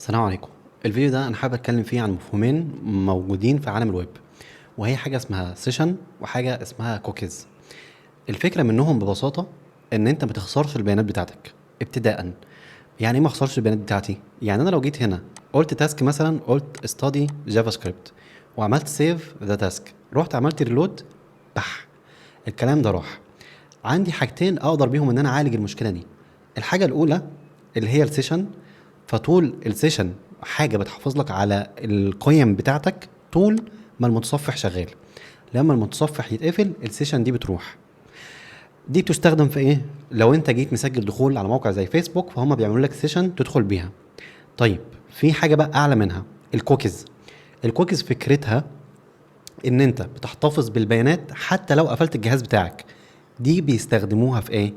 السلام عليكم. الفيديو ده انا حابب اتكلم فيه عن مفهومين موجودين في عالم الويب، وهي حاجه اسمها سيشن وحاجه اسمها كوكيز. الفكره منهم ببساطه ان انت ما تخسرش البيانات بتاعتك ابتداء. يعني ايه ما اخسرش البيانات بتاعتي؟ يعني انا لو جيت هنا قلت تاسك، مثلا قلت استادي جافا سكريبت وعملت سيف ذا تاسك، رحت عملت ريلود، بح، الكلام ده راح. عندي حاجتين اقدر بيهم ان انا اعالج المشكله دي. الحاجه الاولى اللي هي السيشن، فطول السيشن حاجه بتحافظ لك على القيم بتاعتك طول ما المتصفح شغال. لما المتصفح يتقفل السيشن دي بتروح. دي بتستخدم في ايه؟ لو انت جيت مسجل دخول على موقع زي فيسبوك فهم بيعملوا لك سيشن تدخل بيها. طيب، في حاجه بقى اعلى منها، الكوكيز. الكوكيز فكرتها ان انت بتحتفظ بالبيانات حتى لو قفلت الجهاز بتاعك. دي بيستخدموها في ايه؟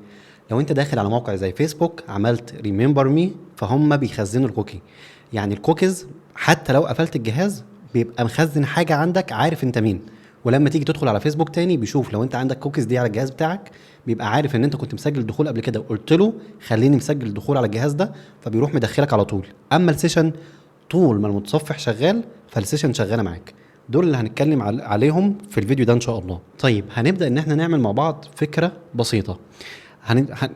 لو انت داخل على موقع زي فيسبوك عملت ريمبر مي، فهم بيخزنوا الكوكي. يعني الكوكيز حتى لو قفلت الجهاز بيبقى مخزن حاجه عندك، عارف انت مين. ولما تيجي تدخل على فيسبوك تاني بيشوف لو انت عندك كوكيز دي على الجهاز بتاعك، بيبقى عارف ان انت كنت مسجل دخول قبل كده وقلت له خليني مسجل دخول على الجهاز ده، فبيروح مدخلك على طول. اما السيشن، طول ما المتصفح شغال فالسيشن شغاله معاك. دول اللي هنتكلم عليهم في الفيديو ده ان شاء الله. طيب هنبدا ان احنا نعمل مع بعض فكره بسيطه. هن... هن...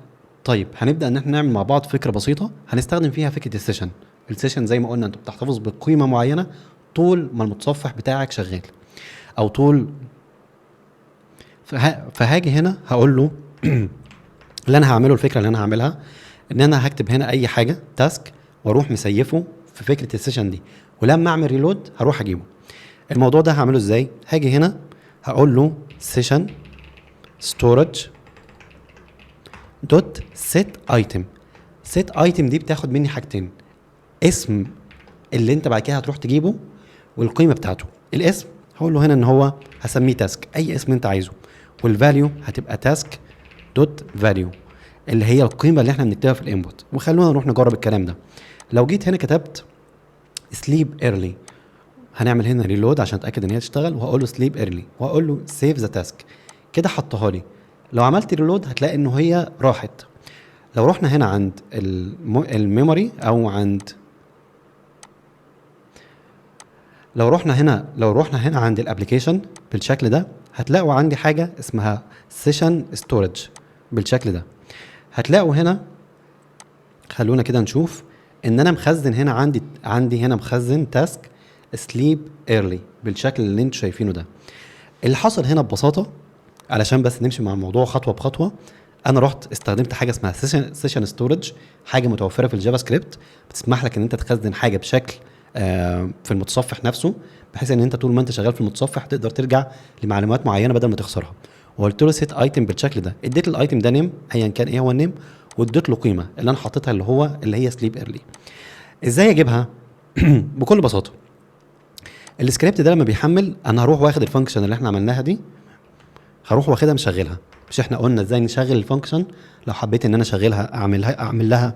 طيب هنبدا ان احنا نعمل مع بعض فكره بسيطه هنستخدم فيها فكره السيشن. السيشن زي ما قلنا انت بتحتفظ بقيمه معينه طول ما المتصفح بتاعك شغال، او طول. فهاجي هنا هقول له اللي انا هعمله، الفكره اللي انا هعملها ان انا هكتب هنا اي حاجه تاسك واروح مسيفه في فكره السيشن دي، ولما اعمل ريلود هروح اجيبه. الموضوع ده هعمله ازاي؟ هاجي هنا هقول له سيشن ستورج دوت set ايتم. set ايتم دي بتاخد مني حاجتين: اسم اللي انت بعد كده هتروح تجيبه، والقيمه بتاعته. الاسم هقول له هنا ان هو هسميه تاسك، اي اسم انت عايزه. والفاليو هتبقى تاسك دوت فاليو، اللي هي القيمه اللي احنا بنكتبها في الانبوت. وخلونا نروح نجرب الكلام ده. لو جيت هنا كتبت سليب ايرلي، هنعمل هنا ريلود عشان اتاكد ان هي تشتغل، وهقول له سليب ايرلي وهقول له سيف ذا تاسك. كده حطها لي. لو عملت ريلود هتلاقي انه هي راحت. لو رحنا هنا عند الميموري او عند، لو رحنا هنا عند الابلكيشن بالشكل ده، هتلاقوا عندي حاجه اسمها سيشن ستورج بالشكل ده. هتلاقوا هنا، خلونا كده نشوف ان انا مخزن هنا عندي هنا مخزن تاسك سليب ايرلي بالشكل اللي انتوا شايفينه ده. اللي حصل هنا ببساطه، علشان بس نمشي مع الموضوع خطوه بخطوه، انا رحت استخدمت حاجه اسمها سيشن ستورج، حاجه متوفره في الجافا سكريبت بتسمح لك ان انت تخزن حاجه بشكل في المتصفح نفسه، بحيث ان انت طول ما انت شغال في المتصفح تقدر ترجع لمعلومات معينه بدل ما تخسرها. وقلت له سيت ايتم بالشكل ده، اديت الايتم ده نيم ايا كان ايه هو النيم، واديت له قيمه اللي انا حطيتها اللي هي سليب ايرلي. ازاي اجيبها؟ بكل بساطه، السكريبت ده لما بيحمل انا هروح واخد الفانكشن اللي احنا عملناها دي، هروح واخدها مشغلها. مش احنا قلنا ازاي نشغل الفانكشن؟ لو حبيت ان انا اشغلها اعمل لها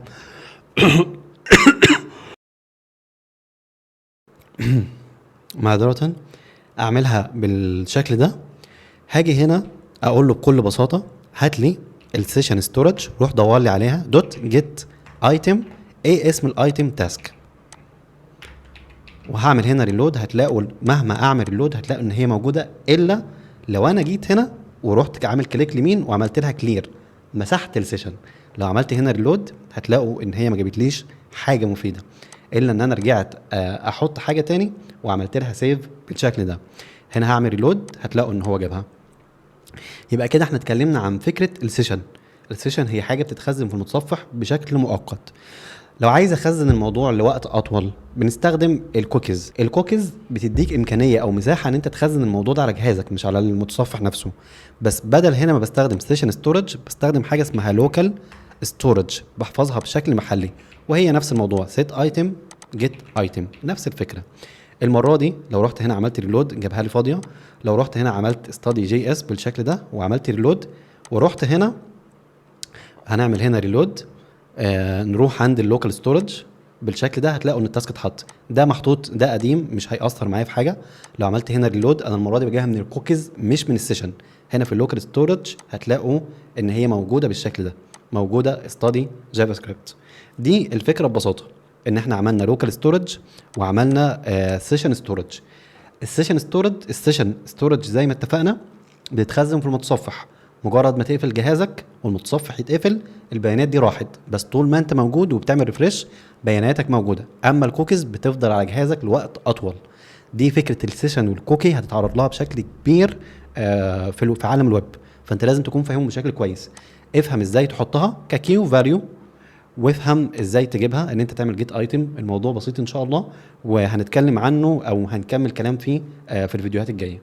معذره، اعملها بالشكل ده. هاجي هنا اقول له بكل بساطه هات لي السيشن ستورج، روح دور لي عليها دوت جيت ايتم، ايه اسم الايتم تاسك. وهعمل هنا ريلود، هتلاقوا مهما اعمل ريلود هتلاقوا ان هي موجوده، الا لو انا جيت هنا ورحت عامل كليك يمين وعملت لها كلير، مسحت السيشن. لو عملت هنا ريلود هتلاقوا ان هي ما جابتليش حاجه مفيده، الا ان انا رجعت احط حاجه تاني وعملت لها سيف بالشكل ده. هنا هعمل ريلود هتلاقوا ان هو جابها. يبقى كده احنا اتكلمنا عن فكره السيشن. السيشن هي حاجه بتتخزن في المتصفح بشكل مؤقت. لو عايز اخزن الموضوع لوقت اطول بنستخدم الكوكيز. الكوكيز بتديك امكانيه او مساحه ان انت تخزن الموضوع ده على جهازك مش على المتصفح نفسه. بس بدل هنا ما بستخدم سيشن ستورج بستخدم حاجه اسمها لوكال ستورج، بحفظها بشكل محلي، وهي نفس الموضوع سيت ايتم جيت ايتم، نفس الفكره. المره دي لو رحت هنا عملت ريلود جابها لي فاضيه. لو رحت هنا عملت ستادي جي اس بالشكل ده وعملت ريلود، ورحت هنا هنعمل هنا ريلود، نروح عند اللوكال ستورج بالشكل ده، هتلاقوا ان التاسك اتحط. ده محطوط، ده قديم مش هيأثر معايا في حاجه. لو عملت هنا ريلود انا المره دي بجيبها من الكوكيز مش من السيشن. هنا في اللوكال ستورج هتلاقوا ان هي موجوده بالشكل ده، موجوده ستادي جافا سكريبت. دي الفكره ببساطه. ان احنا عملنا لوكال ستورج وعملنا سيشن ستورج. السيشن ستورج زي ما اتفقنا بتتخزن في المتصفح، مجرد ما تقفل جهازك والمتصفح يتقفل البيانات دي راحت، بس طول ما انت موجود وبتعمل ريفريش بياناتك موجوده. اما الكوكيز بتفضل على جهازك لوقت اطول. دي فكره السيشن والكوكي هتتعرض لها بشكل كبير في عالم الويب، فانت لازم تكون فاهمهم بشكل كويس. افهم ازاي تحطها ككيو فاليو، وافهم ازاي تجيبها ان انت تعمل جيت ايتم. الموضوع بسيط ان شاء الله، وهنتكلم عنه او هنكمل كلام فيه في الفيديوهات الجايه.